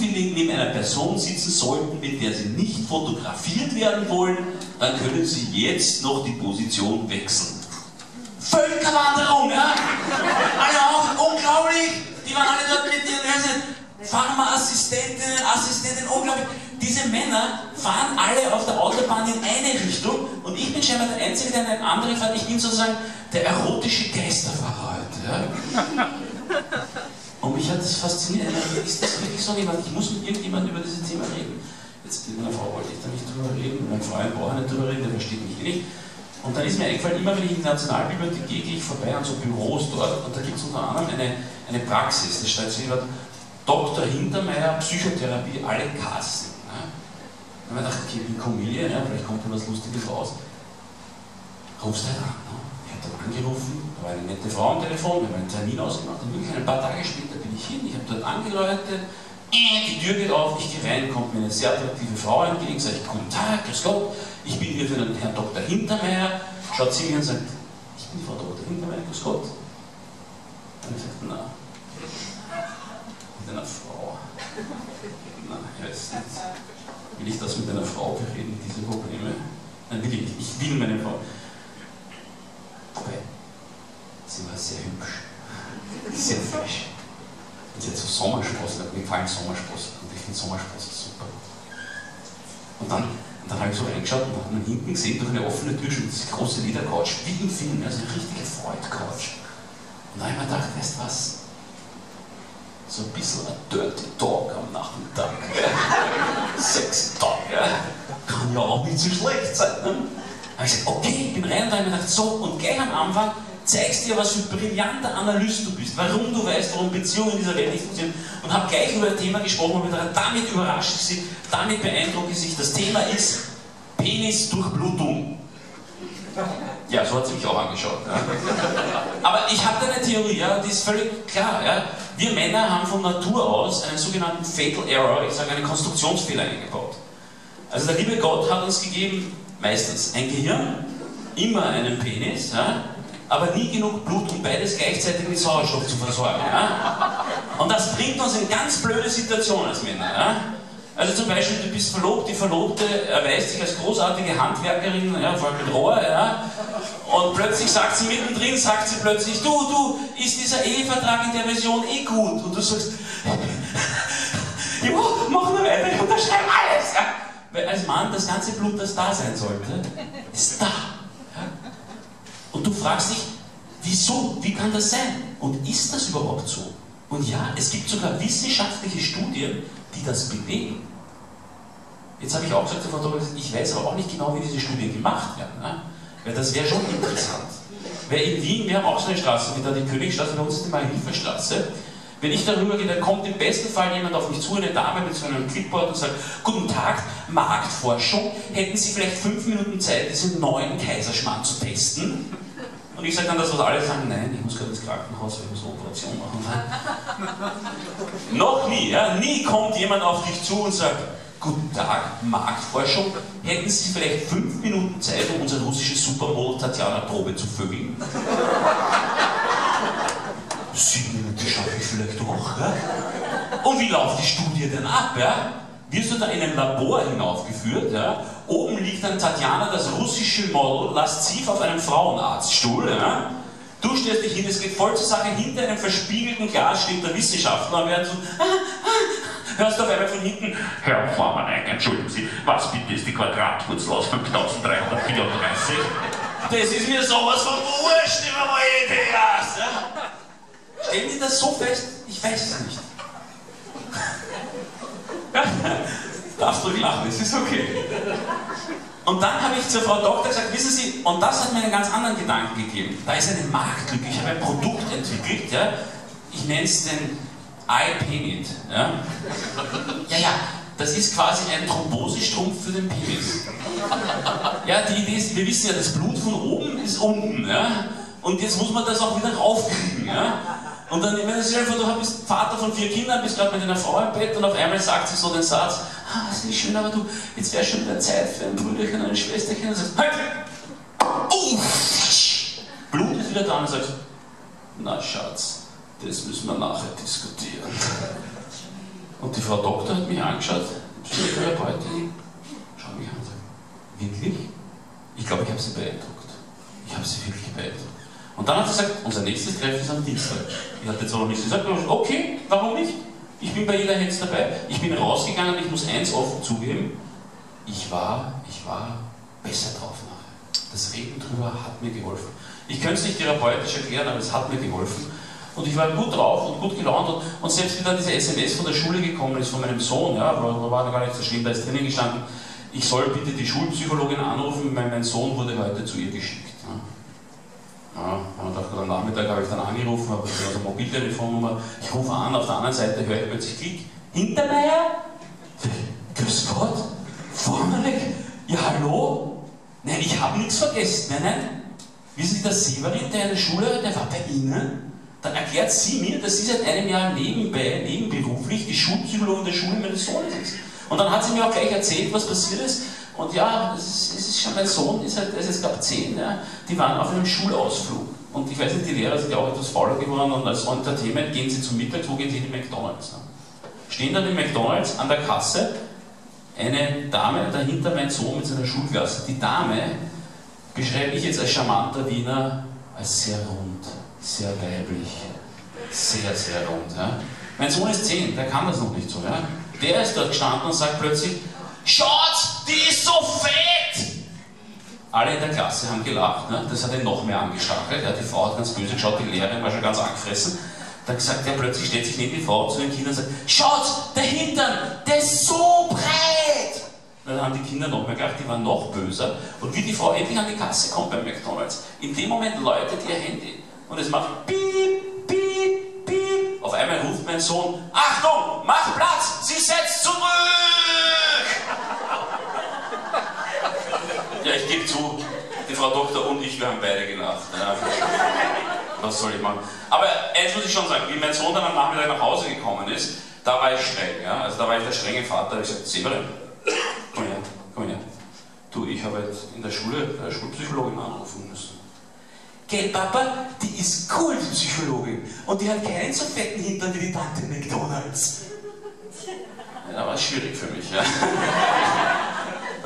zufällig neben einer Person sitzen sollten, mit der Sie nicht fotografiert werden wollen, dann können Sie jetzt noch die Position wechseln. Völkerwanderung, ja? Alle auch, unglaublich! Die waren alle dort mit ihren Pharmaassistentinnen, unglaublich. Diese Männer fahren alle auf der Autobahn in eine Richtung und ich bin scheinbar der Einzige, der in eine andere fährt. Ich bin sozusagen der erotische Geisterfahrer heute. Ja? Und mich hat das fasziniert. Ist das wirklich so jemand? Ich muss mit irgendjemandem über dieses Thema reden. Jetzt mit meiner Frau wollte ich da nicht drüber reden, mit meinem Freund brauche ich nicht drüber reden, der versteht mich nicht. Und dann ist mir eingefallen, immer wenn ich in die Nationalbibliothek gehe, gehe ich vorbei an so Büros dort und da gibt es unter anderem eine Praxis, da steht so jemand, Dr. Hintermeier, Psychotherapie, alle Kassen. Ne? Und dann habe ich gedacht, okay, ich bin Familie, ja, vielleicht kommt da was Lustiges raus. Rufst halt an. Ne? Ich habe dann angerufen, da war eine nette Frau am Telefon, wir haben einen Termin ausgemacht und wirklich ein paar Tage später bin ich hin, ich habe dort angeläutet, die Tür geht auf, ich gehe rein, kommt mir eine sehr attraktive Frau entgegen, sage ich, guten Tag, grüß Gott, ich bin hier für den Herrn Dr. Hintermeier, schaut sie mir und sagt, ich bin die Frau Dr. Hintermeier, grüß Gott. Und ich sagte, na, mit einer Frau, na, ich weiß nicht, will ich das mit einer Frau bereden, diese Probleme? Nein, will ich nicht, ich will meine Frau. Wobei, sie war sehr hübsch, sehr frisch. Und sie hat so Sommersprossen, mir gefallen Sommersprossen und ich finde Sommersprossen super. Und dann habe ich so reingeschaut und habe man hinten gesehen, durch eine offene Tür schon diese große Ledercouch, wie im Film, also eine richtige Freud-Couch. Und dann habe ich mir gedacht, weißt du was? So ein bisschen ein Dirty Talk am Nachmittag. Sexy Talk, ja. Kann ja auch nicht so schlecht sein. Ne? Da habe ich gesagt, okay, ich bin rein und da habe ich mir gedacht, so, und gleich am Anfang zeigst dir, was für ein brillanter Analyst du bist, warum du weißt, warum Beziehungen in dieser Welt nicht funktionieren und habe gleich über ein Thema gesprochen und damit überrascht ich sie, damit beeindrucke ich sich. Das Thema ist Penisdurchblutung. Ja, so hat sie mich auch angeschaut. Ja. Aber ich habe da eine Theorie, ja, die ist völlig klar. Ja. Wir Männer haben von Natur aus einen sogenannten Fatal Error, ich sage einen Konstruktionsfehler eingebaut. Also der liebe Gott hat uns gegeben, meistens ein Gehirn, immer einen Penis, ja, aber nie genug Blut, um beides gleichzeitig mit Sauerstoff zu versorgen. Ja? Und das bringt uns in ganz blöde Situationen als Männer. Ja? Also zum Beispiel, du bist verlobt, die Verlobte erweist sich als großartige Handwerkerin, ja, vor allem mit Rohr, ja? Und plötzlich sagt sie mittendrin, du, ist dieser Ehevertrag in der Version eh gut? Und du sagst, ja, mach nur weiter, ich unterschreibe alles. Ja? Weil als Mann das ganze Blut, das da sein sollte, ist da. Und du fragst dich, wieso, wie kann das sein? Und ist das überhaupt so? Und ja, es gibt sogar wissenschaftliche Studien, die das belegen. Jetzt habe ich auch gesagt, ich weiß aber auch nicht genau, wie diese Studien gemacht werden. Ne? Weil das wäre schon interessant. Weil in Wien, wir haben auch so eine Straße, wie da die Königstraße, bei uns ist die Marie-Hilfer-Straße. Wenn ich darüber gehe, dann kommt im besten Fall jemand auf mich zu, eine Dame mit so einem Clipboard und sagt, guten Tag, Marktforschung, hätten Sie vielleicht 5 Minuten Zeit, diesen neuen Kaiserschmarrn zu testen? Und ich sage dann, dass was alle sagen, nein, ich muss gerade ins Krankenhaus, weil ich muss eine Operation machen. Noch nie, ja, nie kommt jemand auf dich zu und sagt, guten Tag, Marktforschung, hätten Sie vielleicht 5 Minuten Zeit, um unser russisches Supermodel Tatjana Probe zu vögeln? 7 Minuten schaffe ich vielleicht auch, ja? Und wie läuft die Studie denn ab, ja? Wirst du da in ein Labor hinaufgeführt, ja? Oben liegt dann Tatjana, das russische Model, lasziv auf einem Frauenarztstuhl, ja? Du stellst dich hin, es geht voll zur Sache, hinter einem verspiegelten Glas steht der Wissenschaftler und während so, hörst du auf einmal von hinten, Herr Vormann, entschuldigen Sie, was bitte ist die Quadratwurzel aus 5334? Das ist mir sowas von wurscht, immer mal Idee hast, ja? Stellen die das so fest? Ich weiß es nicht. Darfst du nicht lachen, es ist okay. Und dann habe ich zur Frau Doktor gesagt, wissen Sie, und das hat mir einen ganz anderen Gedanken gegeben. Da ist eine Marktlücke, ich habe ein Produkt entwickelt, ja? Ich nenne es den iPenit. Ja? Ja, das ist quasi ein Thrombosestrumpf für den Penis. Ja, die Idee ist, wir wissen ja, das Blut von oben ist unten, ja? Und jetzt muss man das auch wieder raufkriegen. Ja? Und dann, wenn du bist Vater von 4 Kindern, bist gerade mit einer Frau im Bett und auf einmal sagt sie so den Satz, das ist nicht schön, aber du, jetzt wäre schon wieder Zeit für ein Brüderchen und ein Schwesterchen. Und sagst, halt! Blut ist wieder da und sagst, na Schatz, das müssen wir nachher diskutieren. Und die Frau Doktor hat mich angeschaut, die Therapeutin, schaut mich an und sagt, wirklich? Ich glaube, ich habe sie beeindruckt. Ich habe sie wirklich beeindruckt. Und dann hat sie gesagt, unser nächstes Treffen ist am Dienstag. Ich hatte jetzt noch nichts gesagt, aber okay, warum nicht? Ich bin bei jeder Hetz dabei. Ich bin rausgegangen und ich muss eins offen zugeben, ich war besser drauf nachher. Das Reden drüber hat mir geholfen. Ich könnte es nicht therapeutisch erklären, aber es hat mir geholfen. Und ich war gut drauf und gut gelaunt und selbst wie dann diese SMS von der Schule gekommen ist, von meinem Sohn, ja, war gar nicht so schlimm, da ist drinnen gestanden, ich soll bitte die Schulpsychologin anrufen, weil mein Sohn wurde heute zu ihr geschickt. Ja, am Nachmittag habe ich dann angerufen, habe also eine Mobiltelefonnummer, ich rufe an, auf der anderen Seite höre ich plötzlich Klick, Hintermeier? Grüß Gott, Vorneweg, ja hallo? Nein, ich habe nichts vergessen, nein. Wissen Sie, der Severin, der in der Schule, der war bei Ihnen? Dann erklärt sie mir, dass sie seit einem Jahr nebenberuflich die Schulpsychologin der Schule meines Sohnes ist. Und dann hat sie mir auch gleich erzählt, was passiert ist. Und ja, es ist schon, mein Sohn der ist jetzt glaube 10, ja, die waren auf einem Schulausflug. Und ich weiß nicht, die Lehrer sind ja auch etwas fauler geworden und als Entertainment gehen sie zum Mittag, wo gehen sie in die McDonalds? Ne? Stehen dann in McDonalds an der Kasse, eine Dame, dahinter mein Sohn mit seiner Schulklasse. Die Dame beschreibe ich jetzt als charmanter Wiener, als sehr rund, sehr weiblich, sehr, sehr rund. Ja? Mein Sohn ist 10, der kann das noch nicht so. Ja? Der ist dort gestanden und sagt plötzlich, schaut, die ist so fett! Alle in der Klasse haben gelacht, ne? Das hat ihn noch mehr angestachelt. Ja? Die Frau hat ganz böse geschaut, die Lehrerin war schon ganz angefressen. Dann sagt er plötzlich, stellt sich neben die Frau zu den Kindern und sagt, schaut, der Hintern, der ist so breit! Dann haben die Kinder noch mehr gelacht, die waren noch böser. Und wie die Frau endlich an die Kasse kommt beim McDonalds, in dem Moment läutet ihr Handy und es macht piep, piep, piep. Auf einmal ruft mein Sohn, Achtung, mach Platz, sie setzt zurück! Ja, ich gebe zu, die Frau Doktor und ich, wir haben beide gelacht. Ja. Was soll ich machen? Aber eins muss ich schon sagen, wie mein Sohn dann am Nachmittag nach Hause gekommen ist, da war ich streng. Ja? Also da war ich der strenge Vater, ich gesagt, Severin, komm her. Du, ich habe jetzt in der Schule Schulpsychologin anrufen müssen. Gell, Papa, die ist cool, die Psychologin. Und die hat keinen so fetten Hintern wie die Tante McDonalds. Ja, da war es schwierig für mich. Ja.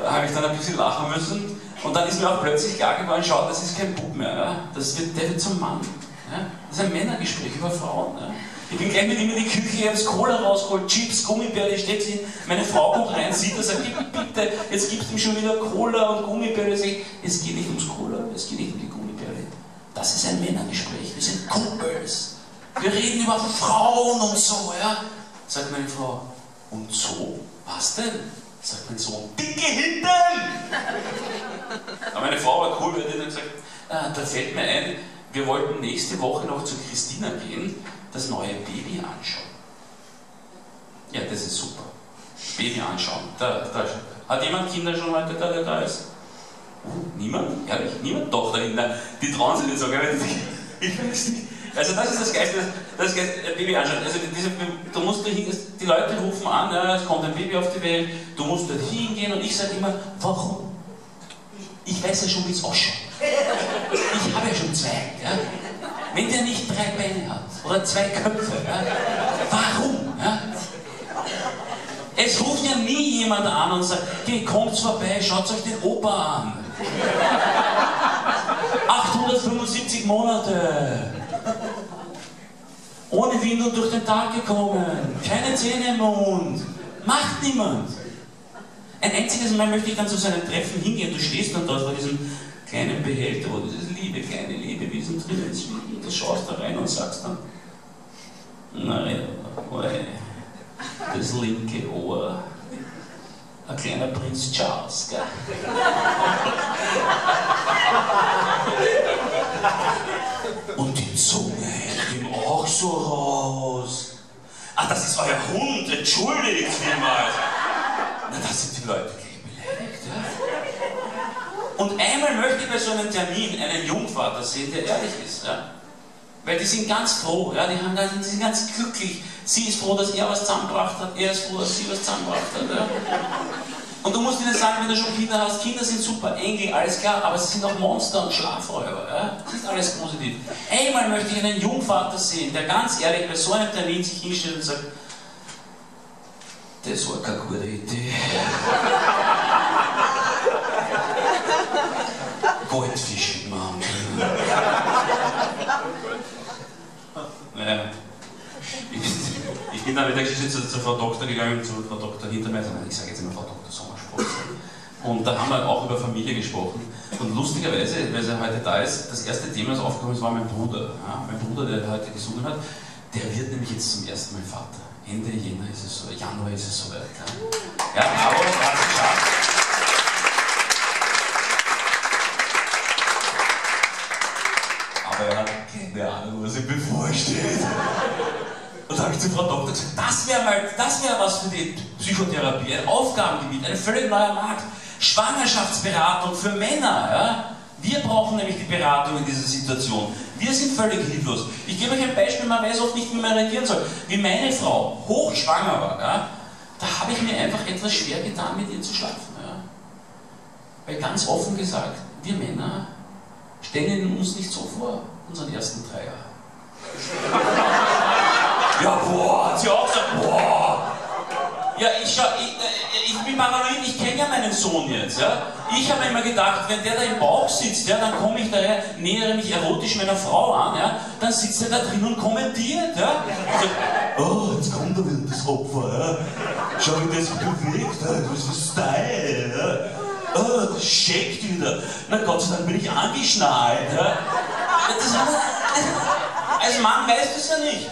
Da habe ich dann ein bisschen lachen müssen. Und dann ist mir auch plötzlich klar geworden, schau, das ist kein Bub mehr. Ja. Der wird zum Mann. Ja. Das ist ein Männergespräch über Frauen. Ja. Ich bin gleich mit ihm in die Küche, ich habe das Cola rausgeholt, Chips, Gummibärle, ich stecke sie. Meine Frau kommt rein, sieht das, sagt, bitte, jetzt gibst du ihm schon wieder Cola und Gummibärle. Ich sage, es geht nicht ums Cola, es geht nicht um die Gummibärle. Das ist ein Männergespräch, wir sind Kumpels. Wir reden über Frauen und so, ja. Sagt meine Frau, und so? Was denn? Sagt mein Sohn, dicke Hintern! Aber meine Frau war cool, weil die dann gesagt, da fällt mir ein, wir wollten nächste Woche noch zu Christina gehen, das neue Baby anschauen. Ja, das ist super. Baby anschauen. Hat jemand Kinder schon heute da, der da ist? Niemand? Ehrlich? Niemand? Doch, da hinten. Die trauen sich nicht so, gell? Ich weiß nicht. Also das ist das Geiste, Baby anschauen. Also du musst die Leute rufen an, ja, es kommt ein Baby auf die Welt, du musst dort hingehen und ich sage immer, warum? Ich weiß ja schon, wie es ausschaut. Ich habe ja schon 2. Ja? Wenn der nicht 3 Beine hat oder 2 Köpfe, ja? Warum? Ja? Es ruft ja nie jemand an und sagt, hey, kommt vorbei, schaut euch den Opa an. 875 Monate. Ohne Windeln durch den Tag gekommen. Keine Zähne im Mund. Macht niemand. Ein einziges Mal möchte ich dann zu seinem Treffen hingehen. Du stehst dann dort vor diesem kleinen Behälter, wo dieses kleine Lebewesen drin ist. Du schaust da rein und sagst dann, naja, das linke Ohr. Ein kleiner Prinz Charles, gell? Und die Zunge hängt ihm auch so raus. Ah, das ist euer Hund, entschuldigt vielmals. Na, das sind die Leute gleich beleidigt, ja? Und einmal möchte ich bei so einem Termin einen Jungvater sehen, der ehrlich ist, ja? Weil die sind ganz froh, ja? Die sind ganz glücklich. Sie ist froh, dass er was zusammengebracht hat, er ist froh, dass sie was zusammengebracht hat. Ja? Und du musst ihnen sagen, wenn du schon Kinder hast, Kinder sind super, Engel, alles klar, aber sie sind auch Monster und Schlafräuber. Ja? Das ist alles positiv. Einmal möchte ich einen Jungvater sehen, der ganz ehrlich bei so einem Termin sich hinstellt und sagt, Das war keine gute Idee. Goldfisch im Mann. Naja. Ich bin dann mit der Geschichte zur Frau Doktor gegangen, zur Frau Doktor Hintermeier, ich sage jetzt immer Frau Doktor Sommerspruch. Und da haben wir auch über Familie gesprochen. Und lustigerweise, weil sie heute da ist, das erste Thema, das aufgekommen ist, war mein Bruder. Ja, mein Bruder, der heute gesungen hat, der wird nämlich jetzt zum ersten Mal Vater. Ende Jänner ist es so, Januar ist es soweit. Ja, aber hat es geschafft. Aber er hat keine Ahnung, was ihm bevorsteht. Und da habe ich zu Frau Doktor gesagt, das wäre was für die Psychotherapie, ein Aufgabengebiet, ein völlig neuer Markt. Schwangerschaftsberatung für Männer. Ja? Wir brauchen nämlich die Beratung in dieser Situation. Wir sind völlig hilflos. Ich gebe euch ein Beispiel, man weiß oft nicht, wie man reagieren soll. Wie meine Frau hochschwanger war, ja? Da habe ich mir einfach etwas schwer getan, mit ihr zu schlafen. Ja? Weil ganz offen gesagt, wir Männer stellen uns nicht so vor, unseren ersten 3 Jahren. Ja, boah, hat sie auch gesagt, boah. Ja, ich bin paranoid, ich kenne ja meinen Sohn jetzt. Ja? Ich habe immer gedacht, wenn der da im Bauch sitzt, ja, dann komme ich daher, nähere mich erotisch meiner Frau an, ja? Dann sitzt er da drin und kommentiert. Ja? Und sagt, oh, jetzt kommt da wieder das Opfer. Ja? Schau, wie das sich bewegt, ja? Das ist Style. Ja? Oh, das schickt wieder. Na Gott sei Dank bin ich angeschnallt. Ja? Als Mann weißt du es ja nicht.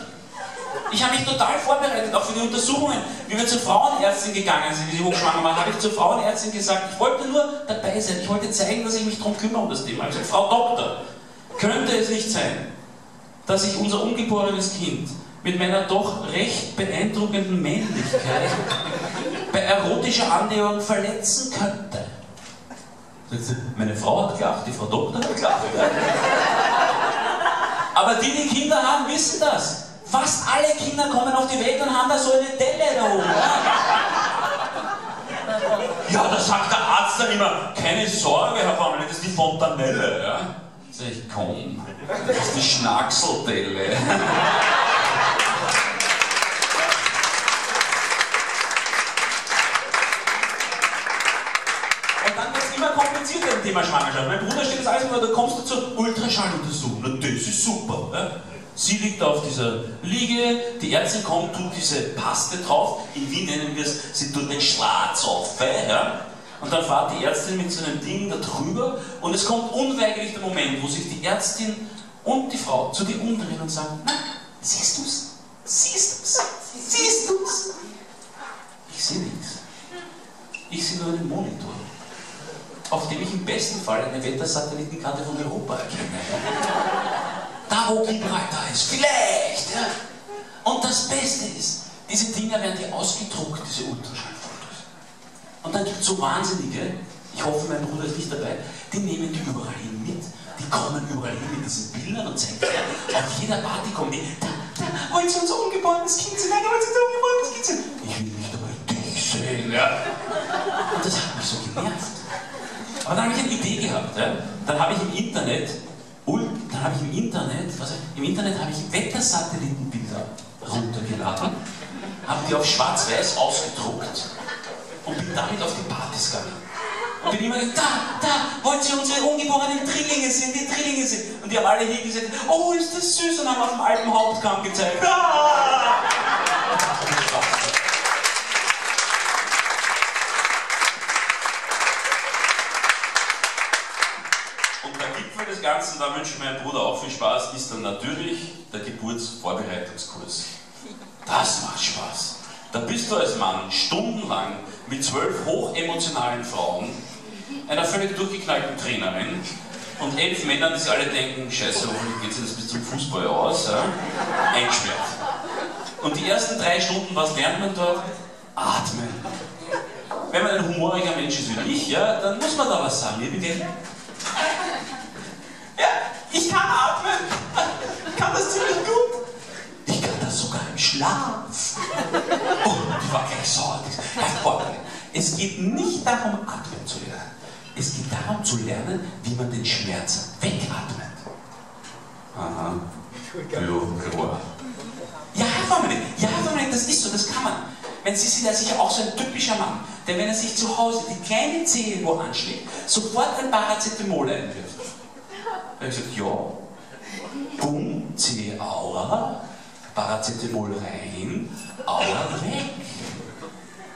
Ich habe mich total vorbereitet, auch für die Untersuchungen. Wie wir zur Frauenärztin gegangen sind, wie sie hochschwanger war, habe ich zur Frauenärztin gesagt, ich wollte nur dabei sein, ich wollte zeigen, dass ich mich darum kümmere um das Thema. Ich habe gesagt, Frau Doktor, könnte es nicht sein, dass ich unser ungeborenes Kind mit meiner doch recht beeindruckenden Männlichkeit bei erotischer Annäherung verletzen könnte? Meine Frau hat gelacht, die Frau Doktor hat gelacht. Aber die Kinder haben, wissen das. Fast alle Kinder kommen auf die Welt und haben da so eine Delle da oben. Ja, da sagt der Arzt dann immer, keine Sorge, Herr Family, das ist die Fontanelle. Ja? Sag ich, komm, das ist die Schnackseldelle. Und dann wird es immer komplizierter im Thema Schwangerschaft. Mein Bruder steht das alles immer, da kommst du zur Ultraschalluntersuchung. Na, das ist super. Ja? Sie liegt auf dieser Liege, die Ärztin kommt, tut diese Paste drauf, in Wien nennen wir es, sie tut den Schwarz auf, ja? Und dann fährt die Ärztin mit so einem Ding da drüber und es kommt unweigerlich der Moment, wo sich die Ärztin und die Frau zu dir umdrehen und sagen, na, siehst du's? Siehst du's? Siehst du's? Ich sehe nichts. Ich sehe nur einen Monitor, auf dem ich im besten Fall eine Wettersatellitenkarte von Europa erkenne. Da wo Gibraltar ist, vielleicht! Ja. Und das Beste ist, diese Dinger werden dir ausgedruckt, diese Ultraschallfotos. Und dann gibt es so Wahnsinnige, ich hoffe mein Bruder ist nicht dabei, die nehmen die überall hin mit, die kommen überall hin mit diesen Bildern und zeigen dir, auf jeder Party kommen die, da, wollen Sie unser ungeborenes Kind sehen? Nein, wollen Sie unser ungeborenes Kind sehen? Ich will nicht einmal dich sehen, ja. Und das hat mich so genervt. Aber dann habe ich eine Idee gehabt, ja. Dann habe ich im Internet habe ich Wettersatellitenbilder runtergeladen, habe die auf schwarz-weiß ausgedruckt und bin damit auf die Partys gegangen. Und bin immer gesagt, da, wollt ihr unsere ungeborenen Drillinge sehen, die Drillinge sehen. Und die haben alle hier gesagt, oh, ist das süß, und haben auf dem Alpenhauptkamm gezeigt. Ah! Des Ganzen, da wünsche ich meinem Bruder auch viel Spaß, ist dann natürlich der Geburtsvorbereitungskurs. Das macht Spaß. Da bist du als Mann stundenlang mit 12 hochemotionalen Frauen, einer völlig durchgeknallten Trainerin und 11 Männern, die sich alle denken, scheiße, hoffentlich geht sich das bis zum Fußball aus, ja? Eingesperrt. Und die ersten 3 Stunden, was lernt man dort? Atmen. Wenn man ein humoriger Mensch ist wie ich, ja, dann muss man da was sagen. Ich kann atmen. Ich kann das ziemlich gut. Ich kann das sogar im Schlaf. Oh, die war gleich sauer. Es geht nicht darum, atmen zu lernen. Es geht darum zu lernen, wie man den Schmerz wegatmet. Aha. Ja, Herr Family, das ist so, das kann man. Wenn Sie sind ja sicher auch so ein typischer Mann, der, wenn er sich zu Hause die kleine Zehe wo anschlägt, sofort ein Paracetamol einwirft. Da habe ich gesagt, ja. Bumm, Zehe, aua, Paracetamol rein, aua, weg.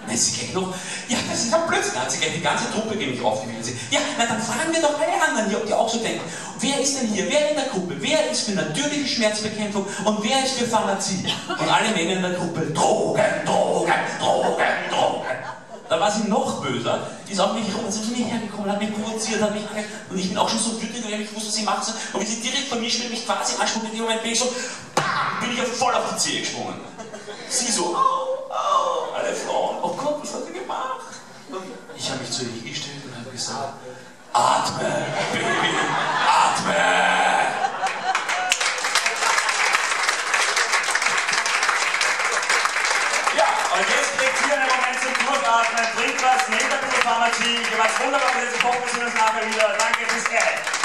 Dann ist sie gleich noch, ja, das ist ein Blödsinn. Dann hat sie gleich die ganze Truppe gegen mich aufgewiesen. Ja, na dann fragen wir doch alle anderen hier, ob die auch so denken. Wer ist denn hier, wer in der Gruppe, wer ist für natürliche Schmerzbekämpfung und wer ist für Pharmazie? Und alle Männer in der Gruppe, Drogen, Drogen, Drogen, Drogen. Da war sie noch böser, die ist auf mich rum, ist zu mir hergekommen, hat mich provoziert, hat mich und ich bin auch schon so wütend, weil ich wusste, was sie macht. Und wie sie direkt von mir spielt, mich quasi anspuckt, in dem Moment bin ich so, bam, bin ich ja voll auf die Zehe gesprungen. Sie so, au, alle Frauen, oh Gott, was hat sie gemacht? Und ich habe mich zu ihr gestellt und habe gesagt, atme, Baby, atme! Ja, und jetzt kriegt ihr einen Moment zum Durchatmen, trinkt was, nehmt ein bisschen Pharmazie, ihr macht wunderbar, dass ihr kochen, wir sehen uns nachher wieder. Danke, bis gleich.